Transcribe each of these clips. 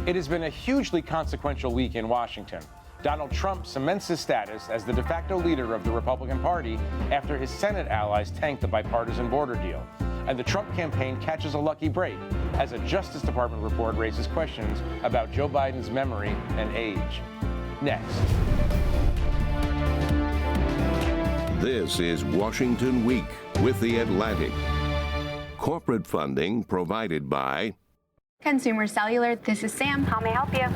It has been a hugely consequential week in Washington. Donald Trump cements his status as the de facto leader of the Republican Party after his Senate allies tanked the bipartisan border deal. And the Trump campaign catches a lucky break as a Justice Department report raises questions about Joe Biden's memory and age. Next. This is Washington Week with The Atlantic. Corporate funding provided by Consumer Cellular. This is Sam. How may I help you?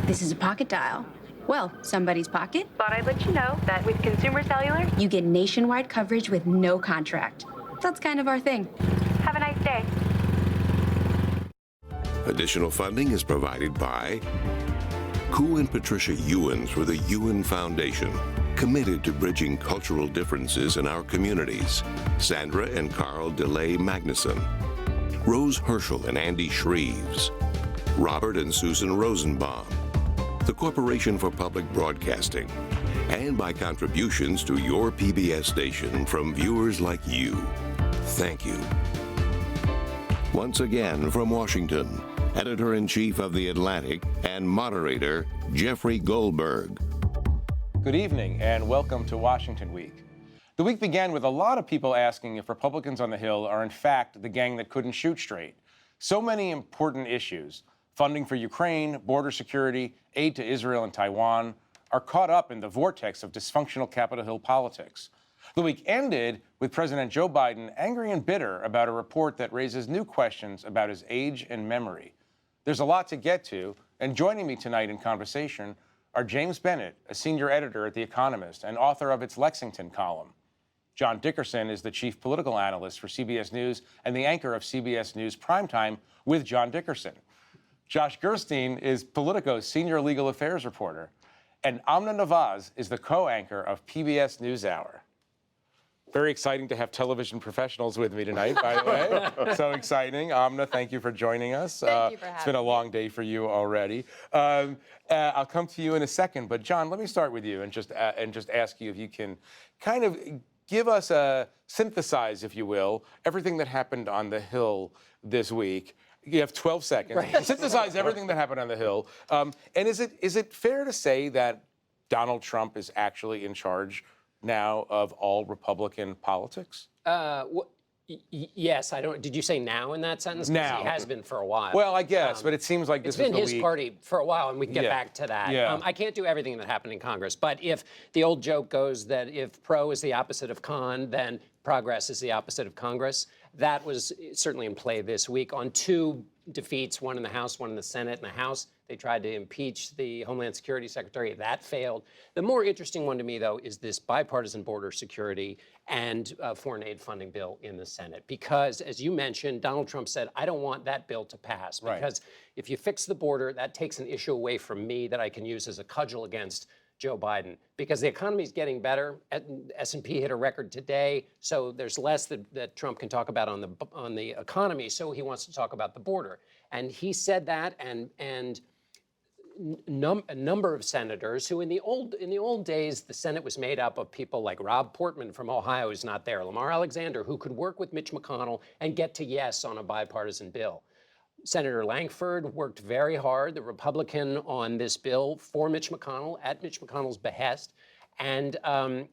This is a pocket dial. Well, somebody's pocket. Thought I'd let you know that with Consumer Cellular, You get nationwide coverage with no contract. That's kind of our thing. have a nice day. Additional funding is provided by Koo and Patricia Ewan through the Ewan Foundation, committed to bridging cultural differences in our communities. Sandra and Carl DeLay Magnuson, Rose Herschel and Andy Shreves, Robert and Susan Rosenbaum, the Corporation for Public Broadcasting, and by contributions to your PBS station from viewers like you. Thank you. Once again from Washington, Editor-in-Chief of The Atlantic and moderator, Jeffrey Goldberg. Good evening and welcome to Washington Week. The week began with a lot of people asking if Republicans on the Hill are in fact the gang that couldn't shoot straight. So many important issues, funding for Ukraine, border security, aid to Israel and Taiwan, are caught up in the vortex of dysfunctional Capitol Hill politics. The week ended with President Joe Biden angry and bitter about a report that raises new questions about his age and memory. There's a lot to get to, and joining me tonight in conversation are James Bennet, a senior editor at The Economist and author of its Lexington column. John Dickerson is the chief political analyst for CBS News and the anchor of CBS News Primetime with John Dickerson. Josh Gerstein is Politico's senior legal affairs reporter. And Amna Nawaz is the co-anchor of PBS NewsHour. Very exciting to have television professionals with me tonight, by the way. So exciting. Amna, thank you for joining us. Thank you for having me. It's been a long day for you already. I'll come to you in a second, but John, let me start with you and just ask you if you can kind of give us synthesize, if you will, everything that happened on the Hill this week. You have 12 seconds. Right. Synthesize everything that happened on the Hill. And is it fair to say that Donald Trump is actually in charge now of all Republican politics? Yes, I don't. Did you say now in that sentence? 'Cause Now. He has been for a while. Well, I guess, but it seems like this is the week. It's been his party for a while, and we can get back to that. Yeah. I can't do everything that happened in Congress, but if the old joke goes that if pro is the opposite of con, then progress is the opposite of Congress, that was certainly in play this week on two defeats, one in the House, one in the Senate. In the House, they tried to impeach the Homeland Security Secretary. That failed. The more interesting one to me, though, is this bipartisan border security and foreign aid funding bill in the Senate. Because, as you mentioned, Donald Trump said, I don't want that bill to pass. Because if you fix the border, that takes an issue away from me that I can use as a cudgel against Joe Biden, because the economy is getting better. S&P hit a record today, so there's less that Trump can talk about on the economy. So he wants to talk about the border, and he said that. And a number of senators who, in the old days, the Senate was made up of people like Rob Portman from Ohio, who's not there, Lamar Alexander, who could work with Mitch McConnell and get to yes on a bipartisan bill. Senator Lankford worked very hard, the Republican, on this bill for Mitch McConnell, at Mitch McConnell's behest. And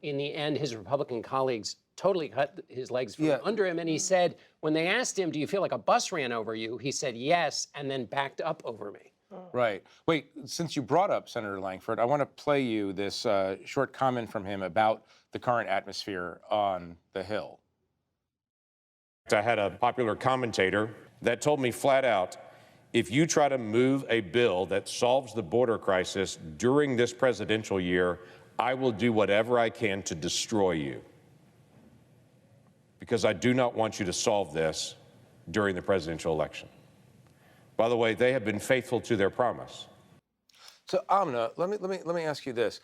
in the end, his Republican colleagues totally cut his legs from under him. And he said, when they asked him, do you feel like a bus ran over you? He said, yes, and then backed up over me. Right. Wait, since you brought up Senator Lankford, I want to play you this short comment from him about the current atmosphere on the Hill. I had a popular commentator that told me flat out, if you try to move a bill that solves the border crisis during this presidential year, I will do whatever I can to destroy you. Because I do not want you to solve this during the presidential election. By the way, they have been faithful to their promise. So, Amna, let me ask you this.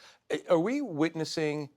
Are we witnessing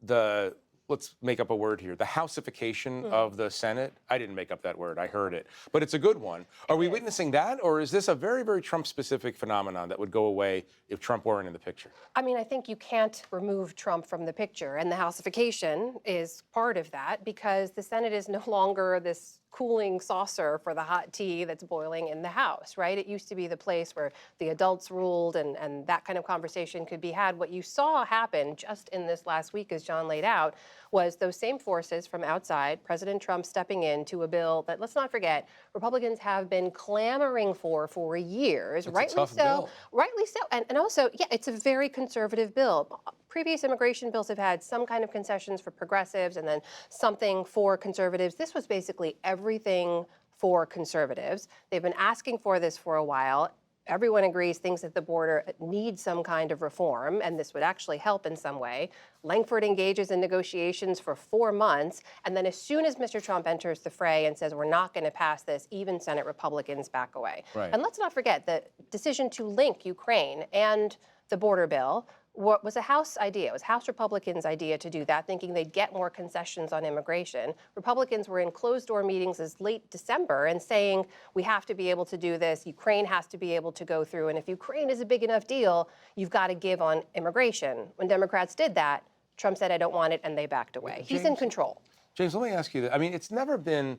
the, let's make up a word here, the houseification of the Senate? I didn't make up that word, I heard it. But it's a good one. Are we witnessing that, or is this a very, very Trump-specific phenomenon that would go away if Trump weren't in the picture? I mean, I think you can't remove Trump from the picture, and the houseification is part of that because the Senate is no longer this cooling saucer for the hot tea that's boiling in the House, right? It used to be the place where the adults ruled and that kind of conversation could be had. What you saw happen just in this last week, as John laid out, was those same forces from outside, President Trump stepping in to a bill that, let's not forget, Republicans have been clamoring for years, rightly so. Rightly so. And also, yeah, it's a very conservative bill. Previous immigration bills have had some kind of concessions for progressives and then something for conservatives. This was basically everything for conservatives. They've been asking for this for a while. Everyone agrees things at the border need some kind of reform, and this would actually help in some way. Langford engages in negotiations for 4 months, and then as soon as Mr. Trump enters the fray and says we're not going to pass this, even Senate Republicans back away. Right. And let's not forget the decision to link Ukraine and the border bill was a House idea. It was House Republicans' idea to do that, thinking they'd get more concessions on immigration. Republicans were in closed-door meetings as late December and saying, we have to be able to do this, Ukraine has to be able to go through, and if Ukraine is a big enough deal, you've got to give on immigration. When Democrats did that, Trump said, I don't want it, and they backed away. He's in control. James, let me ask you this. I mean, it's never been,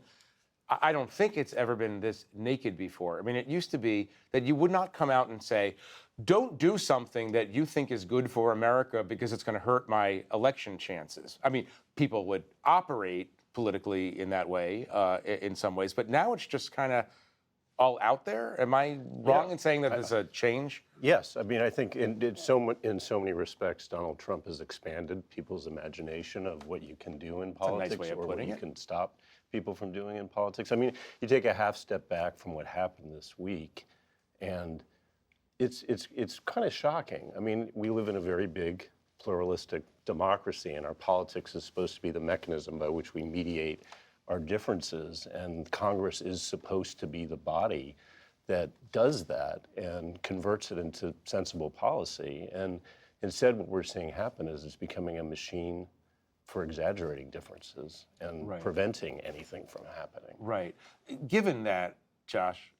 I don't think it's ever been this naked before. I mean, it used to be that you would not come out and say, don't do something that you think is good for America because it's going to hurt my election chances. I mean, people would operate politically in that way in some ways, but now it's just kind of all out there. Am I wrong in saying that there's a change? Yes. I mean, I think in so many respects, Donald Trump has expanded people's imagination of what you can do in politics or what you can stop people from doing in politics. I mean, you take a half step back from what happened this week, and it's kind of shocking. I mean, we live in a very big pluralistic democracy, and our politics is supposed to be the mechanism by which we mediate our differences, and Congress is supposed to be the body that does that and converts it into sensible policy. And instead, what we're seeing happen is it's becoming a machine for exaggerating differences and preventing anything from happening. Right. Given that, Josh,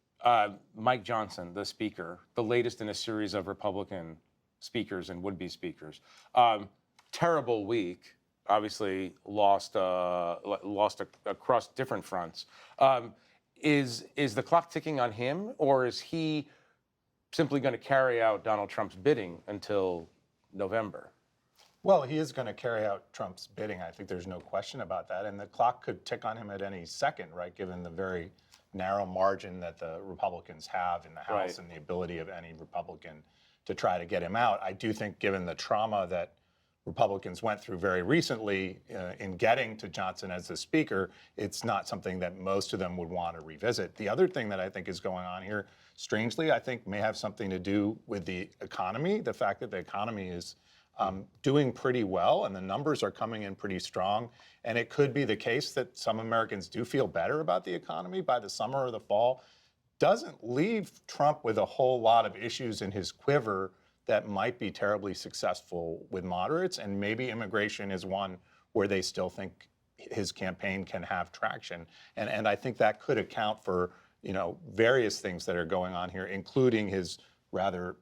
Mike Johnson, the speaker, the latest in a series of Republican speakers and would-be speakers, terrible week. Obviously, lost across different fronts. Is the clock ticking on him, or is he simply going to carry out Donald Trump's bidding until November? Well, he is going to carry out Trump's bidding. I think there's no question about that. And the clock could tick on him at any second, right, given the very narrow margin that the Republicans have in the House and the ability of any Republican to try to get him out. I do think, given the trauma that Republicans went through very recently in getting to Johnson as the speaker, it's not something that most of them would want to revisit. The other thing that I think is going on here, strangely, I think may have something to do with the economy, the fact that the economy is doing pretty well and the numbers are coming in pretty strong. And it could be the case that some Americans do feel better about the economy by the summer or the fall. Doesn't leave Trump with a whole lot of issues in his quiver that might be terribly successful with moderates, and maybe immigration is one where they still think his campaign can have traction. And I think that could account for, various things that are going on here, including his rather,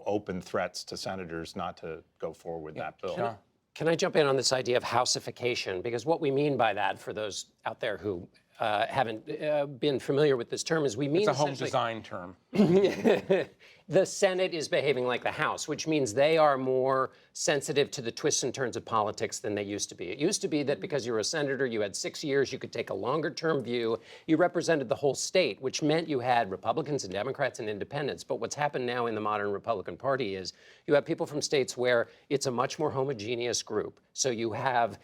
open threats to senators not to go forward with that bill. Can I jump in on this idea of houseification? Because what we mean by that, for those out there who haven't been familiar with this term, is we mean it's a home design term. The Senate is behaving like the House, which means they are more sensitive to the twists and turns of politics than they used to be. It used to be that because you were a senator, you had 6 years, you could take a longer-term view. You represented the whole state, which meant you had Republicans and Democrats and independents. But what's happened now in the modern Republican Party is you have people from states where it's a much more homogeneous group. So you have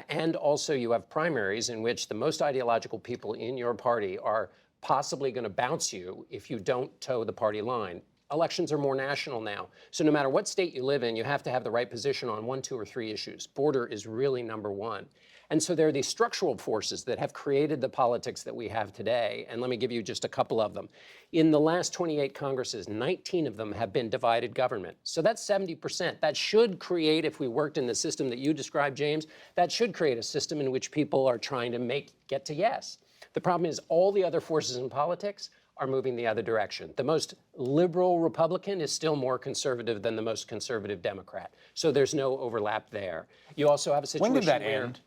and also you have primaries in which the most ideological people in your party are possibly going to bounce you if you don't toe the party line. Elections are more national now. So no matter what state you live in, you have to have the right position on 1, 2, or 3 issues. Border is really number one. And so there are these structural forces that have created the politics that we have today. And let me give you just a couple of them. In the last 28 Congresses, 19 of them have been divided government. So that's 70%. That should create, if we worked in the system that you described, James, that should create a system in which people are trying to get to yes. The problem is all the other forces in politics are moving the other direction. The most liberal Republican is still more conservative than the most conservative Democrat. So there's no overlap there. You also have a situation when did that where, end?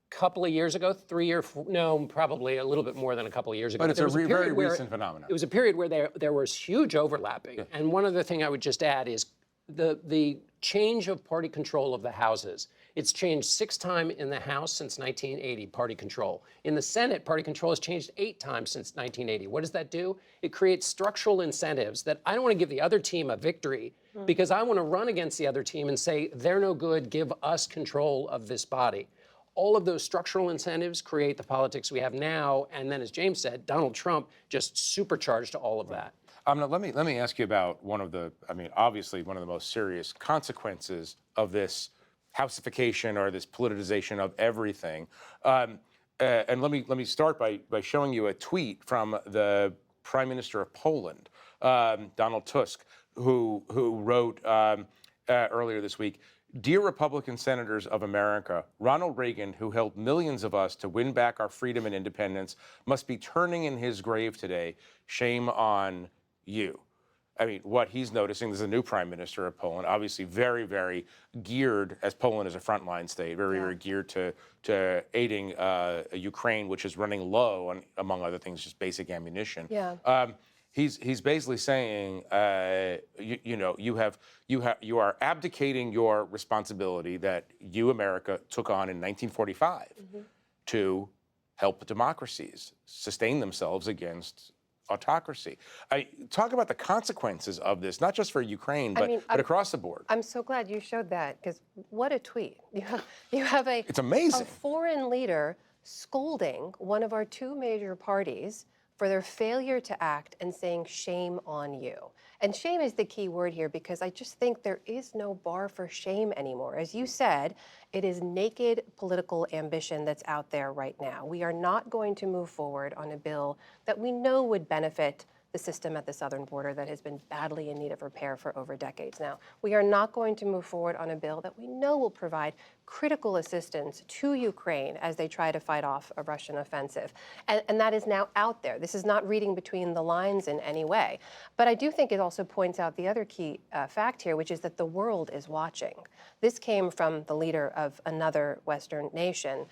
couple of years ago, probably a little bit more than a couple of years ago. But it's there a was very period where recent phenomenon. It was a period where there was huge overlapping. Yeah. And one other thing I would just add is the change of party control of the houses. It's changed 6 times in the House since 1980, party control. In the Senate, party control has changed 8 times since 1980. What does that do? It creates structural incentives that I don't want to give the other team a victory because I want to run against the other team and say, they're no good, give us control of this body. All of those structural incentives create the politics we have now. And then, as James said, Donald Trump just supercharged all of that. Let me ask you about obviously one of the most serious consequences of this houseification or this politicization of everything. And let me start by showing you a tweet from the Prime Minister of Poland, Donald Tusk, who wrote earlier this week, "Dear Republican senators of America, Ronald Reagan, who helped millions of us to win back our freedom and independence, must be turning in his grave today. Shame on you." I mean, what he's noticing, there's a new prime minister of Poland, obviously very, very geared, as Poland is a frontline state, very geared to aiding Ukraine, which is running low on, among other things, just basic ammunition. Yeah. He's basically saying, you are abdicating your responsibility that you, America, took on in 1945 to help democracies sustain themselves against autocracy. Talk about the consequences of this, not just for Ukraine, but across the board. I'm so glad you showed that, because what a tweet. You have it's amazing. A foreign leader scolding one of our 2 major parties for their failure to act and saying, shame on you. And shame is the key word here, because I just think there is no bar for shame anymore. As you said, it is naked political ambition that's out there right now. We are not going to move forward on a bill that we know would benefit the system at the southern border that has been badly in need of repair for over decades now. We are not going to move forward on a bill that we know will provide critical assistance to Ukraine as they try to fight off a Russian offensive. And that is now out there. This is not reading between the lines in any way. But I do think it also points out the other key fact here, which is that the world is watching. This came from the leader of another Western nation.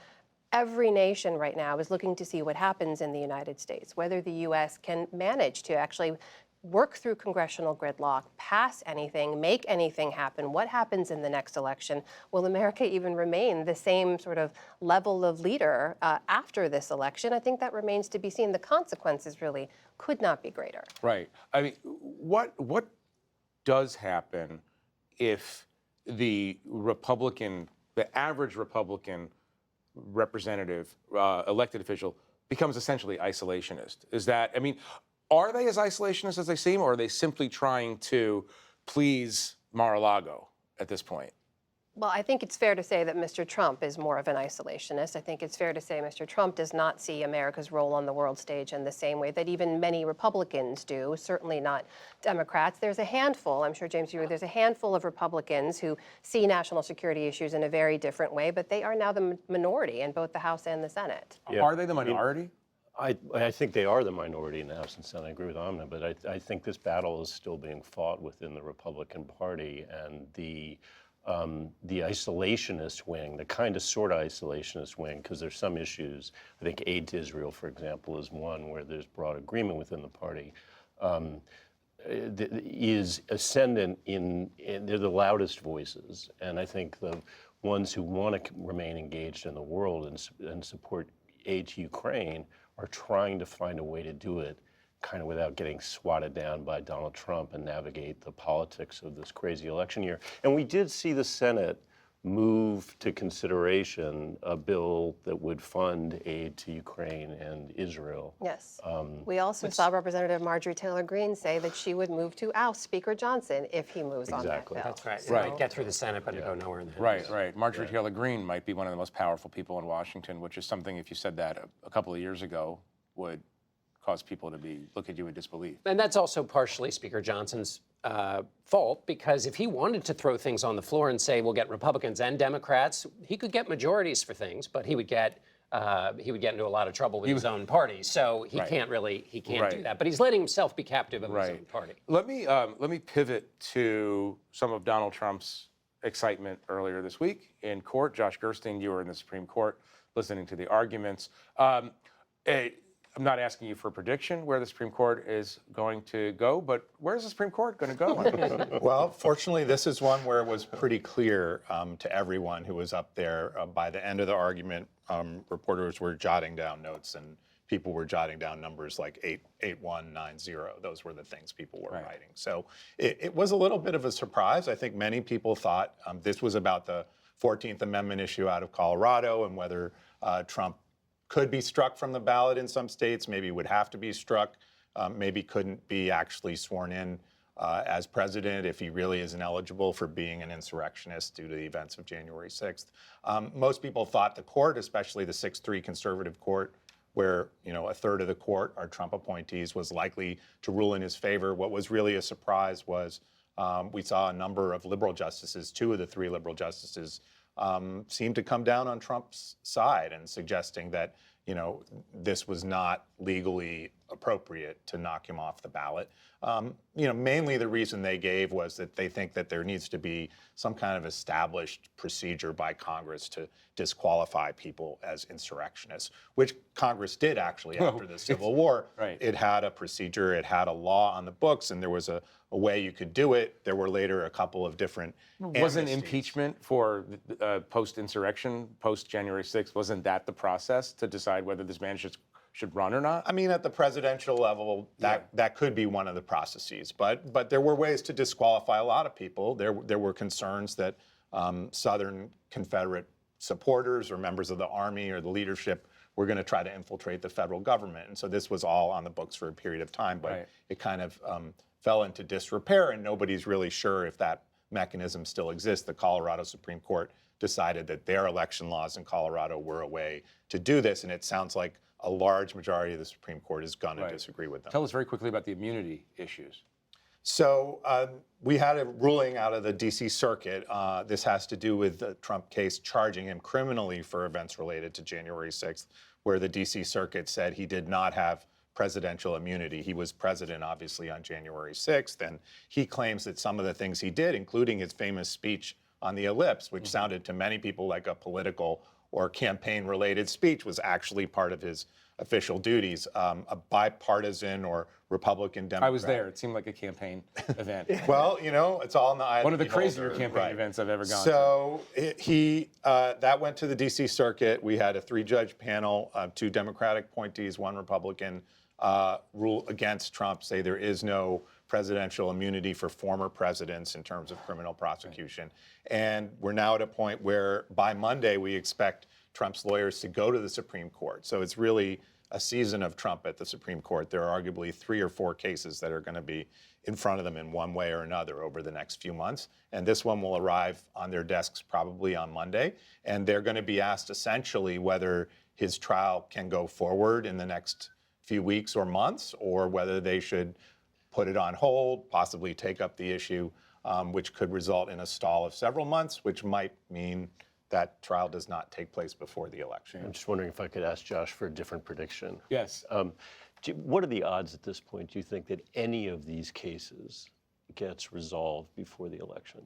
Every nation right now is looking to see what happens in the United States, whether the U.S. can manage to actually work through congressional gridlock, pass anything, make anything happen. What happens in the next election? Will America even remain the same sort of level of leader after this election? I think that remains to be seen. The consequences really could not be greater. Right. I mean, what does happen if the average Republican representative, elected official, becomes essentially isolationist? Are they as isolationist as they seem, or are they simply trying to please Mar-a-Lago at this point? Well, I think it's fair to say that Mr. Trump is more of an isolationist. I think it's fair to say Mr. Trump does not see America's role on the world stage in the same way that even many Republicans do, certainly not Democrats. There's a handful, I'm sure, James, there's a handful of Republicans who see national security issues in a very different way, but they are now the minority in both the House and the Senate. Yeah. Are they the minority? I think they are the minority in the House and Senate. I agree with Amna, but I think this battle is still being fought within the Republican Party, and the isolationist wing, the kind of sort of isolationist wing, because there's some issues. I think aid to Israel, for example, is one where there's broad agreement within the party. Is ascendant they're the loudest voices, and I think the ones who want to remain engaged in the world and support aid to Ukraine are trying to find a way to do it kind of without getting swatted down by Donald Trump and navigate the politics of this crazy election year. And we did see the Senate move to consideration a bill that would fund aid to Ukraine and Israel. Yes. We also saw Representative Marjorie Taylor Greene say that she would move to oust Speaker Johnson if he moves on that bill. That's right. Right. Right. Get through the Senate, but go nowhere in the House. Right, right. Marjorie Taylor Greene might be one of the most powerful people in Washington, which is something, if you said that a couple of years ago, would cause people to look at you in disbelief. And that's also partially Speaker Johnson's fault, because if he wanted to throw things on the floor and say we'll get Republicans and Democrats, he could get majorities for things, but he would get into a lot of trouble with his own party. So he can't do that. But he's letting himself be captive of his own party. Let me pivot to some of Donald Trump's excitement earlier this week in court. Josh Gerstein, you were in the Supreme Court listening to the arguments. I'm not asking you for a prediction where the Supreme Court is going to go, but where's the Supreme Court going to go on this? Well, fortunately, this is one where it was pretty clear to everyone who was up there. By the end of the argument, reporters were jotting down notes and people were jotting down numbers like 8190. Those were the things people were writing. So it was a little bit of a surprise. I think many people thought this was about the 14th Amendment issue out of Colorado and whether Trump could be struck from the ballot in some states, maybe would have to be struck, maybe couldn't be actually sworn in as president if he really isn't eligible for being an insurrectionist due to the events of January 6th. Most people thought the court, especially the 6-3 conservative court, where a third of the court are Trump appointees, was likely to rule in his favor. What was really a surprise was we saw a number of liberal justices, 2 of the 3 liberal justices, seemed to come down on Trump's side and suggesting that this was not legally appropriate to knock him off the ballot. Mainly the reason they gave was that they think that there needs to be some kind of established procedure by Congress to disqualify people as insurrectionists, which Congress did actually after the Civil War. Right. It had a procedure, it had a law on the books, and there was a way you could do it. There were later a couple of different Wasn't amnesties. impeachment for post-insurrection, post-January 6th, wasn't that the process to decide whether this man should run or not? I mean, at the presidential level, that could be one of the processes. But there were ways to disqualify a lot of people. There were concerns that Southern Confederate supporters or members of the Army or the leadership were going to try to infiltrate the federal government. And so this was all on the books for a period of time. But it kind of fell into disrepair, and nobody's really sure if that mechanism still exists. The Colorado Supreme Court decided that their election laws in Colorado were a way to do this, and it sounds like a large majority of the Supreme Court is going to disagree with them. Tell us very quickly about the immunity issues. So we had a ruling out of the D.C. Circuit. This has to do with the Trump case charging him criminally for events related to January 6th, where the D.C. Circuit said he did not have presidential immunity. He was president, obviously, on January 6th, and he claims that some of the things he did, including his famous speech on the ellipse, which sounded to many people like a political or campaign-related speech, was actually part of his official duties. A bipartisan or Republican Democrat. I was there. It seemed like a campaign event. Well, it's all in the eye of one of the beholder. crazier campaign events I've ever gone to. So that went to the D.C. Circuit. We had a 3-judge panel, 2 Democratic appointees, 1 Republican, rule against Trump, say there is no presidential immunity for former presidents in terms of criminal prosecution. And we're now at a point where by Monday we expect Trump's lawyers to go to the Supreme Court. So it's really a season of Trump at the Supreme Court. There are arguably 3 or 4 cases that are going to be in front of them in one way or another over the next few months. And this one will arrive on their desks probably on Monday. And they're going to be asked essentially whether his trial can go forward in the next few weeks or months, or whether they should put it on hold, possibly take up the issue, which could result in a stall of several months, which might mean that trial does not take place before the election. I'm just wondering if I could ask Josh for a different prediction. Yes. What are the odds at this point, do you think, that any of these cases gets resolved before the election?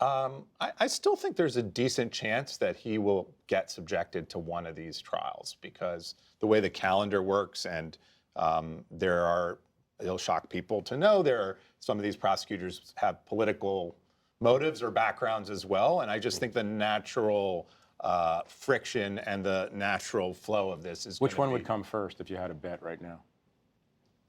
I still think there's a decent chance that he will get subjected to one of these trials because the way the calendar works, and it'll shock people to know some of these prosecutors have political motives or backgrounds as well. And I just think the natural friction and the natural flow of this is Which one would come first if you had a bet right now?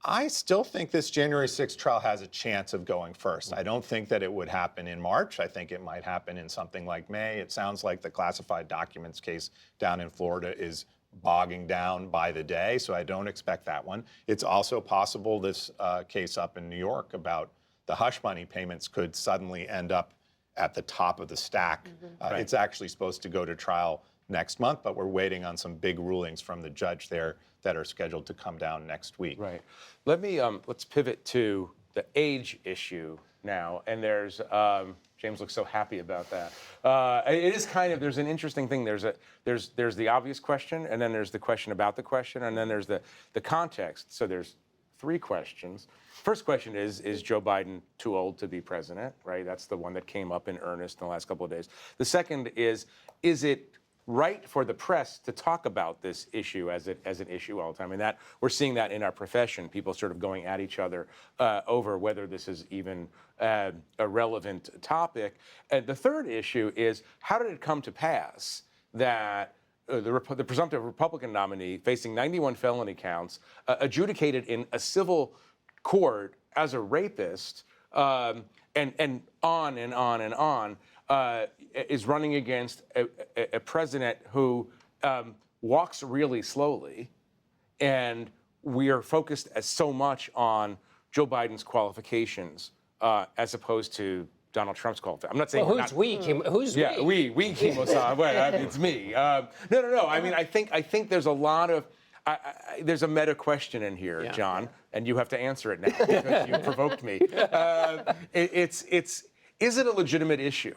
I still think this January 6th trial has a chance of going first. I don't think that it would happen in March. I think it might happen in something like May. It sounds like the classified documents case down in Florida is bogging down by the day, so I don't expect that one. It's also possible this case up in New York about the hush money payments could suddenly end up at the top of the stack. It's actually supposed to go to trial next month, but we're waiting on some big rulings from the judge there that are scheduled to come down next week. Right. Let's pivot to the age issue now. And there's James looks so happy about that. It is kind of, there's an interesting thing. There's the obvious question, and then there's the question about the question, and then there's the context. So there's 3 questions. First question is Joe Biden too old to be president, right? That's the one that came up in earnest in the last couple of days. The second is it right for the press to talk about this issue as an issue all the time. And that we're seeing that in our profession, people sort of going at each other over whether this is even a relevant topic. And the third issue is, how did it come to pass that the presumptive Republican nominee facing 91 felony counts, adjudicated in a civil court as a rapist, and on and on and on, is running against a president who walks really slowly, and we are focused so much on Joe Biden's qualifications as opposed to Donald Trump's qualifications. I'm not saying who's we? Who's yeah, we Kimo-san. Well, it's me. No. I mean, I think there's a lot of there's a meta question in here, John, and you have to answer it now because you provoked me. Is it a legitimate issue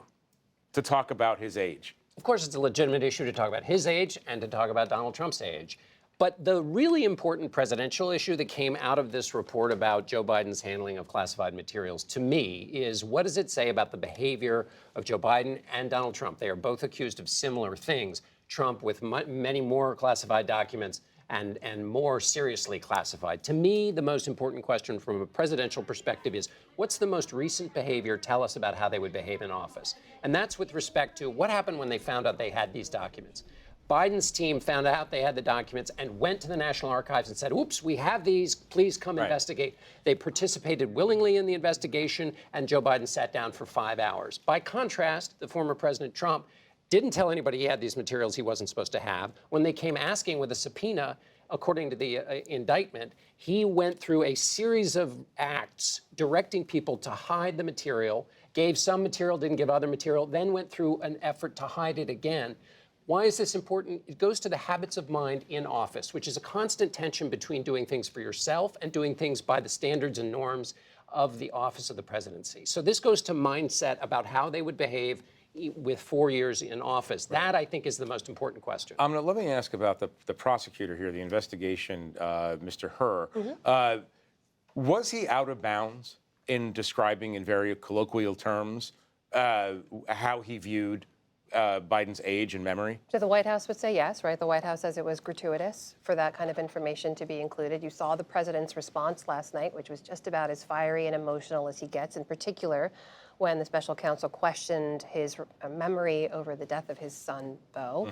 to talk about his age? Of course, it's a legitimate issue to talk about his age and to talk about Donald Trump's age. But the really important presidential issue that came out of this report about Joe Biden's handling of classified materials, to me, is what does it say about the behavior of Joe Biden and Donald Trump? They are both accused of similar things. Trump with many more classified documents and more seriously classified. To me, the most important question from a presidential perspective is, what's the most recent behavior? Tell us about how they would behave in office. And that's with respect to what happened when they found out they had these documents. Biden's team found out they had the documents and went to the National Archives and said, oops, we have these, please come investigate. They participated willingly in the investigation, and Joe Biden sat down for 5 hours. By contrast, the former President Trump didn't tell anybody he had these materials he wasn't supposed to have. When they came asking with a subpoena, according to the indictment, he went through a series of acts directing people to hide the material, gave some material, didn't give other material, then went through an effort to hide it again. Why is this important? It goes to the habits of mind in office, which is a constant tension between doing things for yourself and doing things by the standards and norms of the office of the presidency. So this goes to mindset about how they would behave with 4 years in office. That, I think, is the most important question. Let me ask about the prosecutor here, the investigation, Mr. Herr. Was he out of bounds in describing in very colloquial terms how he viewed Biden's age and memory? So the White House would say yes, right? The White House says it was gratuitous for that kind of information to be included. You saw the president's response last night, which was just about as fiery and emotional as he gets, in particular when the special counsel questioned his memory over the death of his son, Beau.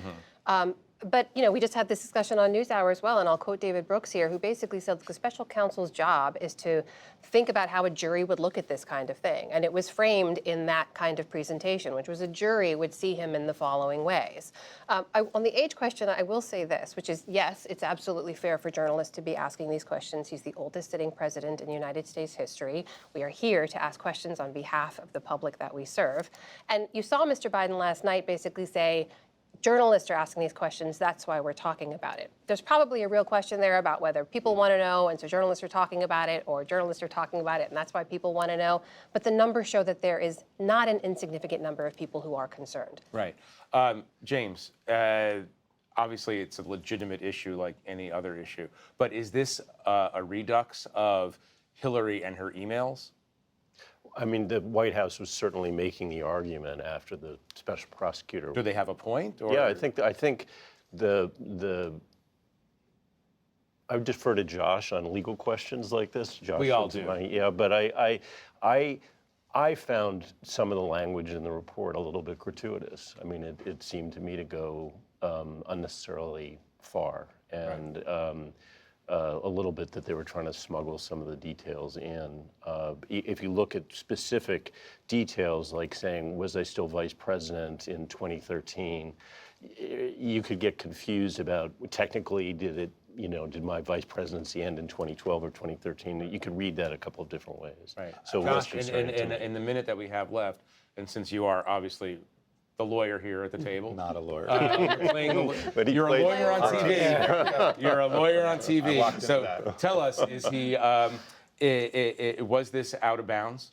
But, you know, we just had this discussion on NewsHour as well, and I'll quote David Brooks here, who basically said the special counsel's job is to think about how a jury would look at this kind of thing. And it was framed in that kind of presentation, which was a jury would see him in the following ways. On the age question, I will say this, which is, yes, it's absolutely fair for journalists to be asking these questions. He's the oldest sitting president in United States history. We are here to ask questions on behalf of the public that we serve. And you saw Mr. Biden last night basically say, journalists are asking these questions, that's why we're talking about it. There's probably a real question there about whether people want to know, and so journalists are talking about it, or journalists are talking about it, and that's why people want to know. But the numbers show that there is not an insignificant number of people who are concerned. Right. James, obviously it's a legitimate issue like any other issue, but is this a redux of Hillary and her emails? I mean, the White House was certainly making the argument after the special prosecutor. Do they have a point? Or? Yeah, I think I would defer to Josh on legal questions like this. Josh, we all do. But I found some of the language in the report a little bit gratuitous. I mean, it seemed to me to go unnecessarily far, and a little bit that they were trying to smuggle some of the details in. If you look at specific details, like saying, was I still vice president in 2013, you could get confused about, technically, did my vice presidency end in 2012 or 2013? You could read that a couple of different ways. Right. So Josh, in the minute that we have left, and since you are obviously the lawyer here at the table. Not a lawyer. You're a lawyer on TV. You're a lawyer on TV. So tell us, is he? Was this out of bounds?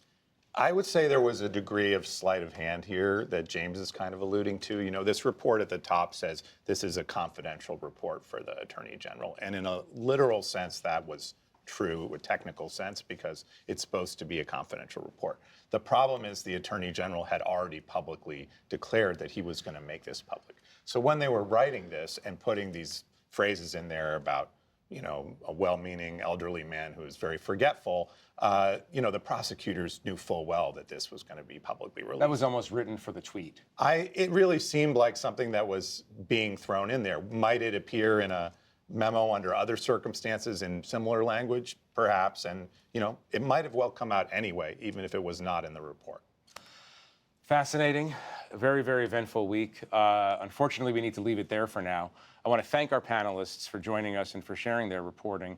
I would say there was a degree of sleight of hand here that James is kind of alluding to. You know, this report at the top says this is a confidential report for the Attorney General, and in a literal sense, that was true, a technical sense, because it's supposed to be a confidential report. The problem is the Attorney General had already publicly declared that he was going to make this public. So when they were writing this and putting these phrases in there about, a well-meaning elderly man who is very forgetful, the prosecutors knew full well that this was going to be publicly released. That was almost written for the tweet. It really seemed like something that was being thrown in there. Might it appear in a memo under other circumstances in similar language? Perhaps. And, it might have well come out anyway, even if it was not in the report. Fascinating. A very, very eventful week. Unfortunately, we need to leave it there for now. I want to thank our panelists for joining us and for sharing their reporting.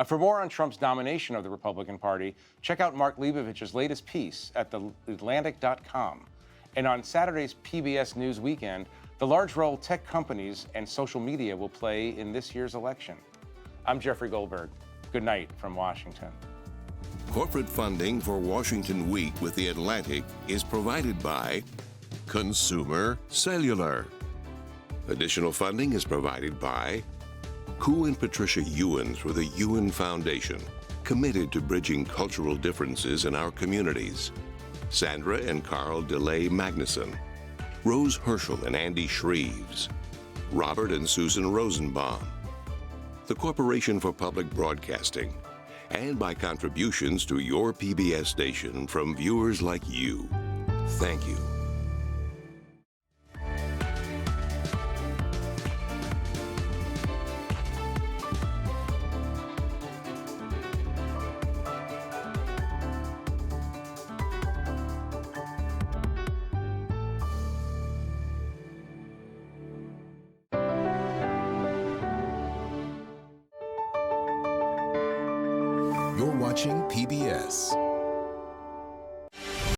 For more on Trump's domination of the Republican Party, check out Mark Leibovich's latest piece at theatlantic.com. And on Saturday's PBS News Weekend, the large role tech companies and social media will play in this year's election. I'm Jeffrey Goldberg. Good night from Washington. Corporate funding for Washington Week with The Atlantic is provided by Consumer Cellular. Additional funding is provided by Koo and Patricia Ewens for the Ewen Foundation, committed to bridging cultural differences in our communities. Sandra and Carl DeLay Magnuson, Rose Herschel and Andy Shreves, Robert and Susan Rosenbaum, the Corporation for Public Broadcasting, and by contributions to your PBS station from viewers like you. Thank you. You're watching PBS.